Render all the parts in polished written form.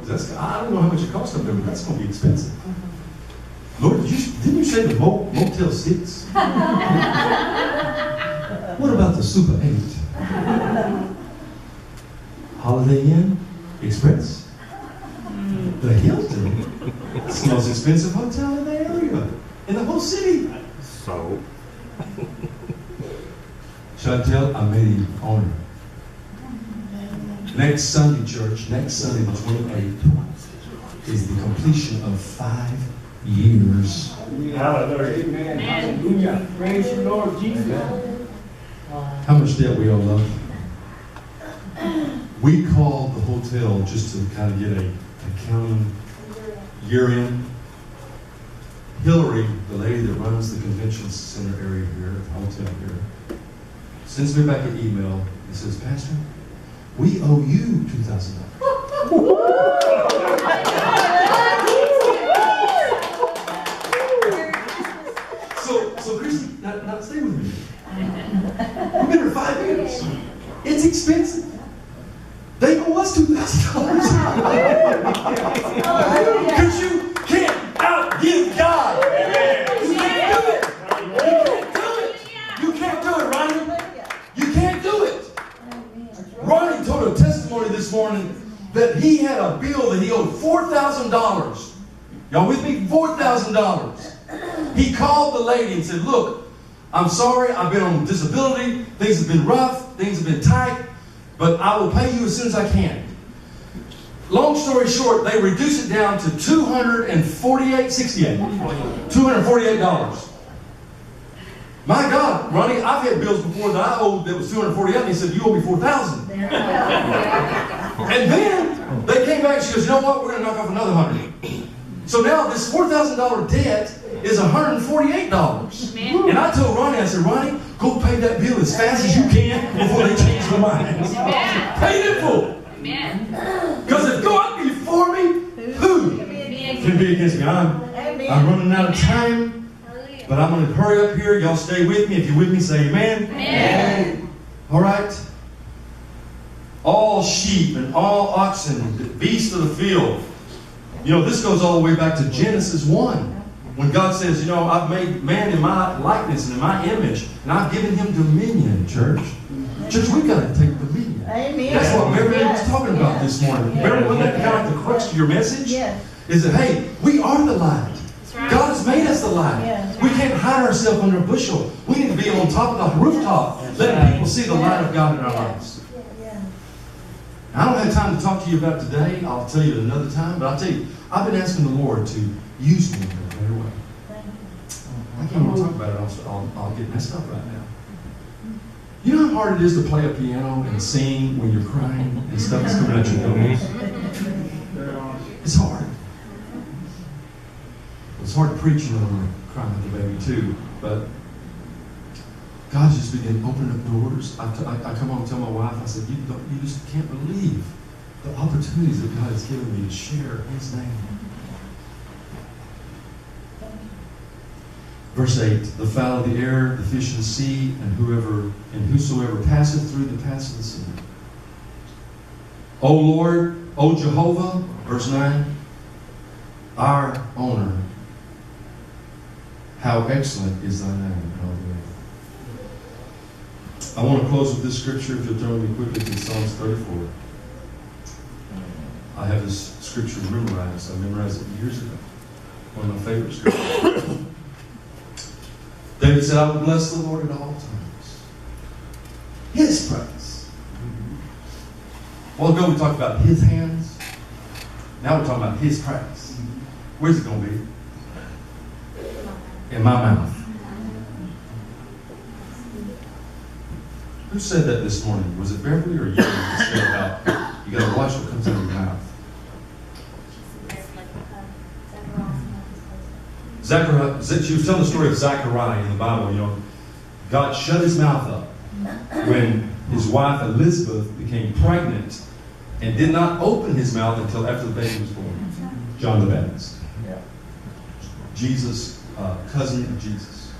Because I don't know how much it costs up there, but that's going to be expensive. Lord, didn't you say the Motel 6? What about the Super 8? Holiday Inn Express? The Hilton? It's the most expensive hotel in the area, in the whole city. So? Chantel, I made him owner. Next Sunday, church, next Sunday, the 28th, is the completion of 5 years. Hallelujah. Amen. Hallelujah. Praise the Lord Jesus. How much debt we owe, love? We called the hotel just to kind of get an accounting year end. Hillary, the lady that runs the convention center area here, the hotel here, sends me back an email that says, Pastor, we owe you $2,000. So Christy, now stay with me. We've been here 5 years. It's expensive. They owe us $2,000. Because you can't outgive God. You can't do it. You can't do it, Ronnie. You can't do it. Ronnie told a testimony this morning that he had a bill that he owed $4,000. Y'all with me? $4,000. He called the lady and said, look, I'm sorry, I've been on disability, things have been rough, things have been tight, but I will pay you as soon as I can. Long story short, they reduced it down to $248. My God, Ronnie, I've had bills before that I owed that was $248, and he said, you owe me $4,000. And then they came back, she goes, you know what, we're going to knock off another $100. So now this $4,000 debt is $148. And I told Ronnie, I said, Ronnie, go pay that bill as fast as you can before they change their minds. Pay it in full. Because if God be for me, who can be against me? I'm running out of time, but I'm going to hurry up here. Y'all stay with me. If you're with me, say amen. Amen. All right. All sheep and all oxen, the beasts of the field. You know, this goes all the way back to Genesis 1. When God says, you know, I've made man in my likeness and in my image, and I've given him dominion, church. Church, we've got to take dominion. Amen. That's what Mary was talking about this morning. Remember when that kind of the crux to your message? Is that, hey, we are the light. God has made us the light. We can't hide ourselves under a bushel. We need to be on top of the rooftop, letting people see the light of God in our lives. I don't have time to talk to you about today. I'll tell you another time. But I'll tell you, I've been asking the Lord to use me in a better way. I can't even talk about it. I'll get messed up right now. You know how hard it is to play a piano and sing when you're crying and stuff is coming out your nose? It's hard. It's hard to preach, you know, when you're crying like a baby too. But God just began opening up doors. I come home and tell my wife, I said, you just can't believe the opportunities that God has given me to share His name. Verse 8, the fowl of the air, the fish of the sea, and whosoever passeth through the paths of the sea. O Lord, O Jehovah, verse 9, our owner, how excellent is thy name in all the earth. I want to close with this scripture, if you'll join me quickly, to Psalms 34. I have this scripture memorized. I memorized it years ago. One of my favorite scriptures. David said, I will bless the Lord at all times. His praise. A while ago we talked about His hands. Now we're talking about His praise. Where's it going to be? In my mouth. Who said that this morning? Was it Beverly or you that said about you got to watch what comes out of your mouth? Zechariah, she was telling the story of Zechariah in the Bible. You know, God shut his mouth up when his wife Elizabeth became pregnant and did not open his mouth until after the baby was born. John the Baptist. Jesus, cousin of Jesus.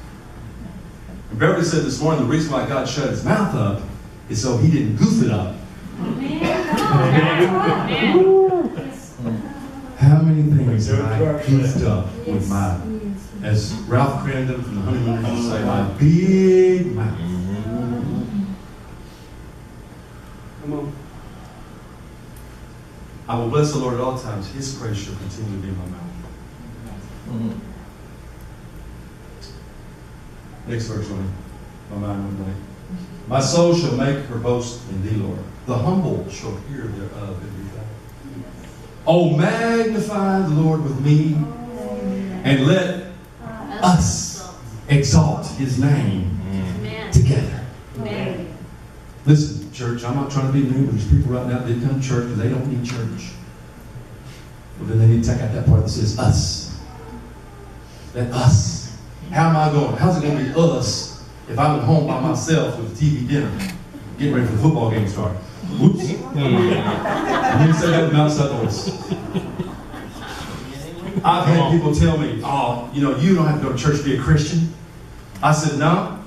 And Beverly said this morning the reason why God shut his mouth up is so he didn't goof it up. is that I goofed up with my, as Ralph Crandon from the Honeymooners would say, my big mouth. Come on. I will bless the Lord at all times. His praise shall continue to be in my mouth. Next verse, Ronnie. My mind went blank. My soul shall make her boast in thee, Lord. The humble shall hear thereof and be glad. Oh, magnify the Lord with me, and let us exalt his name together. Listen, church, I'm not trying to be mean, but there's people right now that didn't come to church because they don't need church. Well, then they need to take out that part that says us. That us. How am I going? How's it going to be us if I'm at home by myself with a TV dinner, getting ready for the football game to start? Whoops. You didn't say that with outside noise. I've had people tell me, oh, you don't have to go to church to be a Christian. I said, no.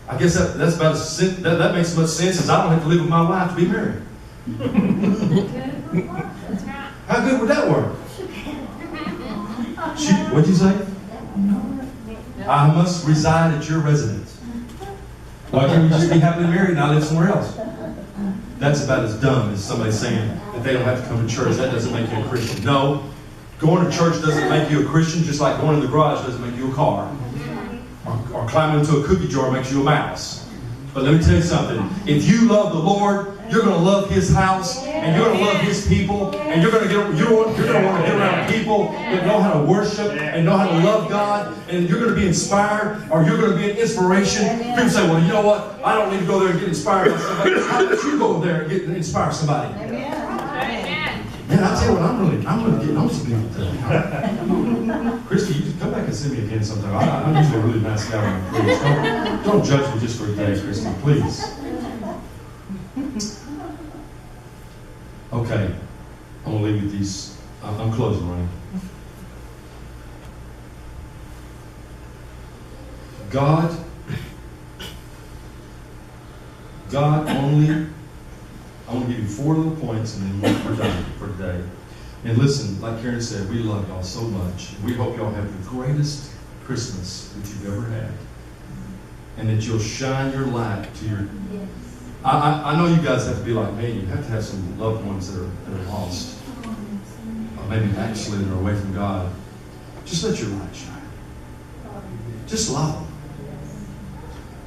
I guess that's about that makes as much sense as I don't have to live with my wife to be married. How good would that work? What'd you say? I must reside at your residence. Why can't you just be happily married and I live somewhere else? That's about as dumb as somebody saying that they don't have to come to church. That doesn't make you a Christian. No, going to church doesn't make you a Christian, just like going in the garage doesn't make you a car. Or climbing into a cookie jar makes you a mouse. But let me tell you something. If you love the Lord, you're going to love His house, and you're going to love His people, and you're going to want to get around people that know how to worship and know how to love God, and you're going to be inspired, or you're going to be an inspiration. People say, well, you know what? I don't need to go there and get inspired by somebody. How about you go there and inspire somebody? Man, I'll tell you what, I'm really getting on some people today. Christy, you just come back and see me again sometime. I'm usually a really nice guy. Please, don't judge me just for a day, Christy, please. Okay, I'm going to leave you with these. I'm closing, right? God only, I want to give you 4 little points and then we're done for today. And listen, like Karen said, we love y'all so much. We hope y'all have the greatest Christmas that you've ever had. And that you'll shine your light to your... I know you guys have to be like me. You have to have some loved ones that are lost. Or maybe actually that are away from God. Just let your light shine. Just love them.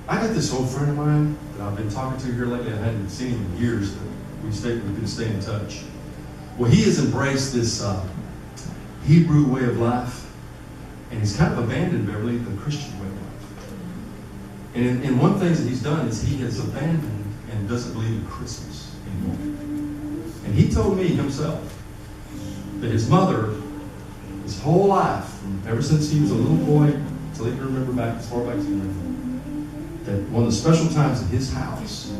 I got this old friend of mine that I've been talking to here lately. I hadn't seen him in years, but we've been staying in touch. Well, he has embraced this Hebrew way of life, and he's kind of abandoned, Beverly, the Christian way of life. And one thing that he's done is he has abandoned and doesn't believe in Christmas anymore. And he told me himself that his mother, his whole life, ever since he was a little boy until he can remember back as far back as he can remember, that one of the special times at his house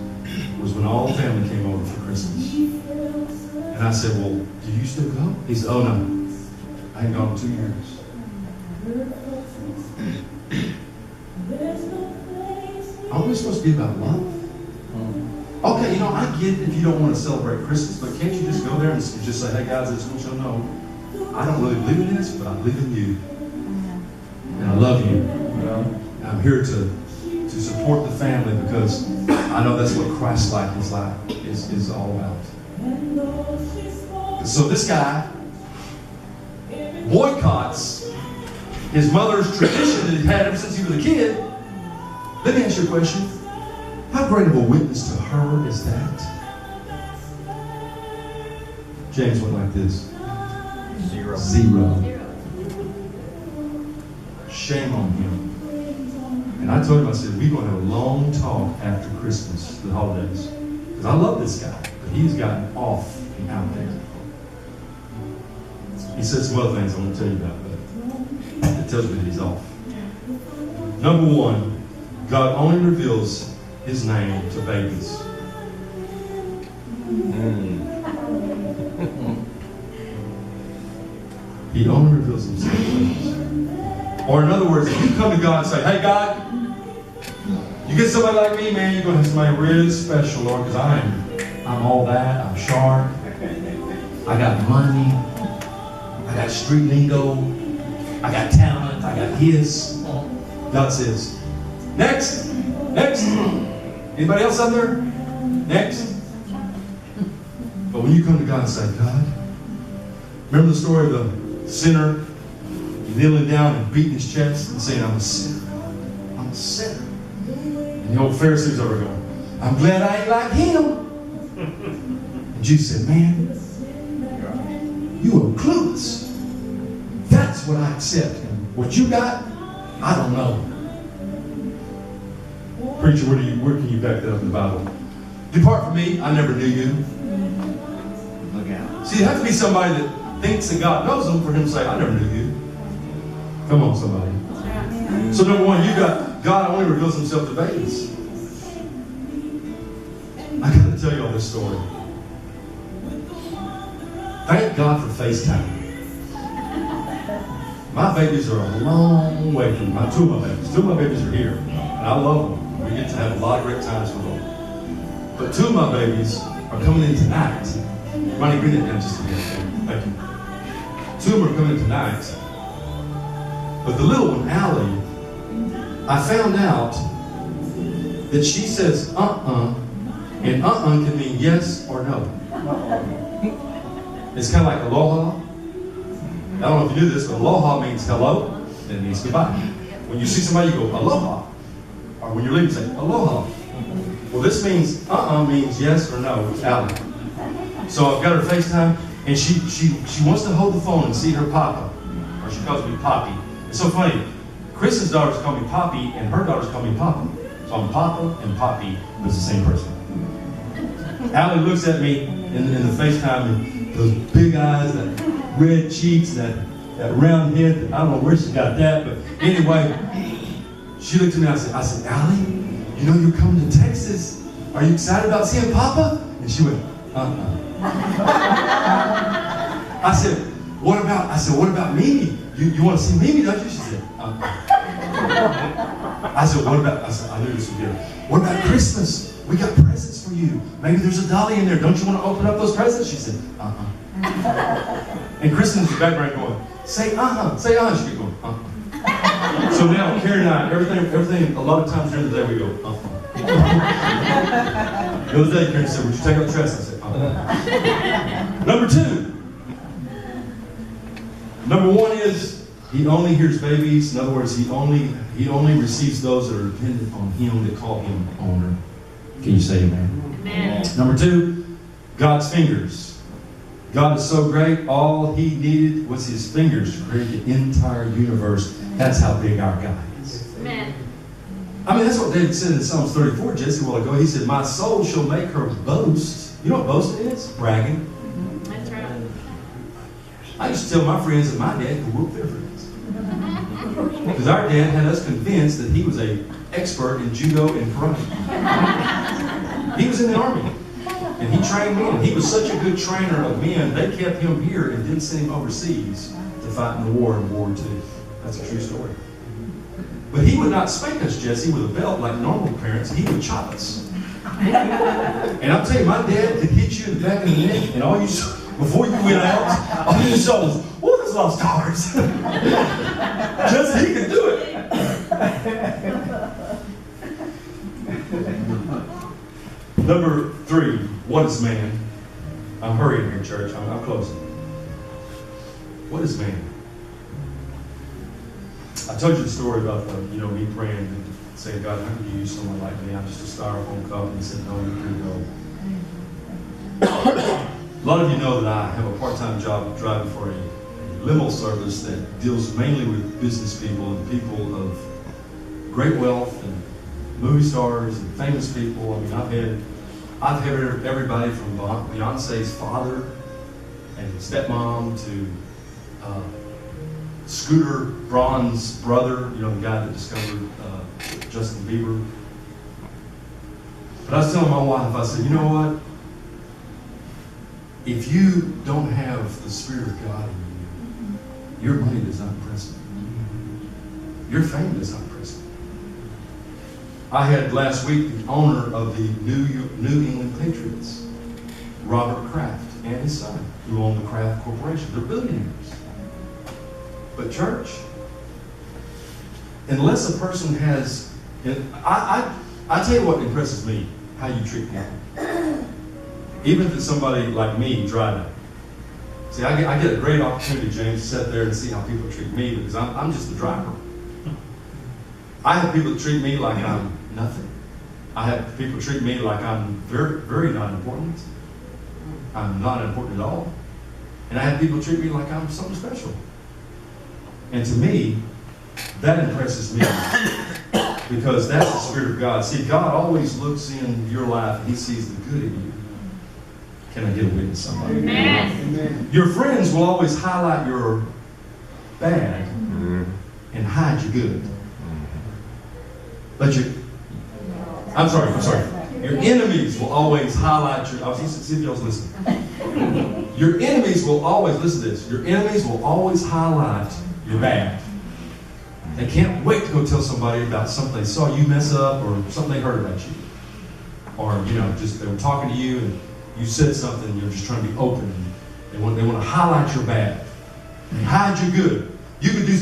was when all the family came over for Christmas. And I said, well, do you still go? He said, oh no, I ain't gone in 2 years. Aren't we supposed to be about love? Okay, I get if you don't want to celebrate Christmas, but can't you just go there and just say, hey guys, I just want you to know, I don't really believe in this, but I believe in you. And I love you. And I'm here to support the family because I know that's what Christ-like is all about. And so this guy boycotts his mother's tradition that he had ever since he was a kid. Let me ask you a question. How great of a witness to her is that? James went like this. 0. Shame on him. And I told him, I said, we're going to have a long talk after Christmas, the holidays. Because I love this guy, but he's gotten off and out there. He said some other things I won't tell you about, but it tells me that he's off. Number 1, God only reveals His name to babies. He only reveals Himself to babies. Or in other words, if you come to God and say, hey God, you get somebody like me, man, you're going to have somebody really special, Lord, because I'm all that, I'm sharp, I got money, I I got street lingo. I got talent. I got his. God says, next. Next. Anybody else out there? Next. But when you come to God and say, God, remember the story of the sinner kneeling down and beating his chest and saying, I'm a sinner. I'm a sinner. And the old Pharisees over going, I'm glad I ain't like him. And Jesus said, man, you are clueless. That's what I accept. And what you got, I don't know. Preacher, where can you back that up in the Bible? Depart from me, I never knew you. Look out. See, it has to be somebody that thinks that God knows them for him to say, I never knew you. Come on, somebody. So number one, you got God only reveals himself to babies. I got to tell you all this story. Thank God for FaceTime. My babies are a long way from two of my babies. Two of my babies are here, and I love them. We get to have a lot of great times with them. But two of my babies are coming in tonight. Ronnie, bring it down just a minute. Thank you. Two of them are coming in tonight. But the little one, Allie, I found out that she says and can mean yes or no. It's kind of like aloha. I don't know if you knew this, but aloha means hello, and it means goodbye. When you see somebody, you go aloha. Or when you're leaving, say aloha. Well, this means means yes or no. It's Allie. So I've got her FaceTime, and she wants to hold the phone and see her papa. Or she calls me Poppy. It's so funny. Kristen's daughters call me Poppy, and her daughters call me Papa. So I'm Papa and Poppy, but it's the same person. Allie looks at me in the FaceTime, and those big eyes, that red cheeks, that round head. I don't know where she got that, but anyway, she looked at me and I said, Allie, you know you're coming to Texas. Are you excited about seeing Papa? And she went, I said, what about Mimi? You want to see Mimi, don't you? She said, I said, I knew this would be her. What about Christmas? We got presents for you. Maybe there's a dolly in there. Don't you want to open up those presents? She said, And Kristen's in the background going, say, She kept going, So now, Karen and I, everything, a lot of times during the day we go, The other day, Karen said, would you take out the trash? I said, Number two. Number one is, he only hears babies. In other words, he only receives those that are dependent on him, that call him owner. Can you say amen? Amen. Number two, God's fingers. God is so great, all he needed was his fingers to create the entire universe. That's how big our God is. Amen. I mean, that's what David said in Psalms 34, Jesse, a while ago. He said, my soul shall make her boast. You know what boasting is? Bragging. That's right. I used to tell my friends that my dad could whoop their friends. Because our dad had us convinced that he was an expert in judo and karate. He was in the army. And he trained men. He was such a good trainer of men, they kept him here and didn't send him overseas to fight in the war in World War II. That's a true story. But he would not spank us, Jesse, with a belt like normal parents. He would chop us. And I'll tell you, my dad could hit you in the back of the neck, and all you saw, before you went out, all you saw was, oh, there's a lot of stars. Jesse, he could do it. Number three, what is man? I'm hurrying here, church. I'm closing. What is man? I told you the story about me praying and saying, God, how could you use someone like me? I'm just a styrofoam cup. And he said, no, you can go. A lot of you know that I have a part-time job driving for a limo service that deals mainly with business people and people of great wealth and movie stars and famous people. I mean, I've had everybody from Beyonce's father and stepmom to Scooter Braun's brother, the guy that discovered Justin Bieber. But I was telling my wife, I said, you know what? If you don't have the Spirit of God in you, your money does not impress me. Your fame does not impress me. I had last week the owner of the New England Patriots, Robert Kraft, and his son, who own the Kraft Corporation. They're billionaires. But church, unless a person has, I tell you what impresses me, how you treat people. Even if it's somebody like me driving. See, I get a great opportunity, James, to sit there and see how people treat me because I'm just the driver. I have people that treat me like I'm nothing. I have people treat me like I'm very, very not important. I'm not important at all. And I have people treat me like I'm something special. And to me, that impresses me because that's the Spirit of God. See, God always looks in your life and He sees the good in you. Can I get a witness, somebody? Amen. Your friends will always highlight your bad and hide your good. But I'm sorry. Your enemies will always highlight your, see if y'all's listening. Your enemies will always, listen to this, your enemies will always highlight your bad. They can't wait to go tell somebody about something they saw you mess up or something they heard about you. Or, just they were talking to you and you said something, you're just trying to be open. And they want to highlight your bad. And hide your good. You could do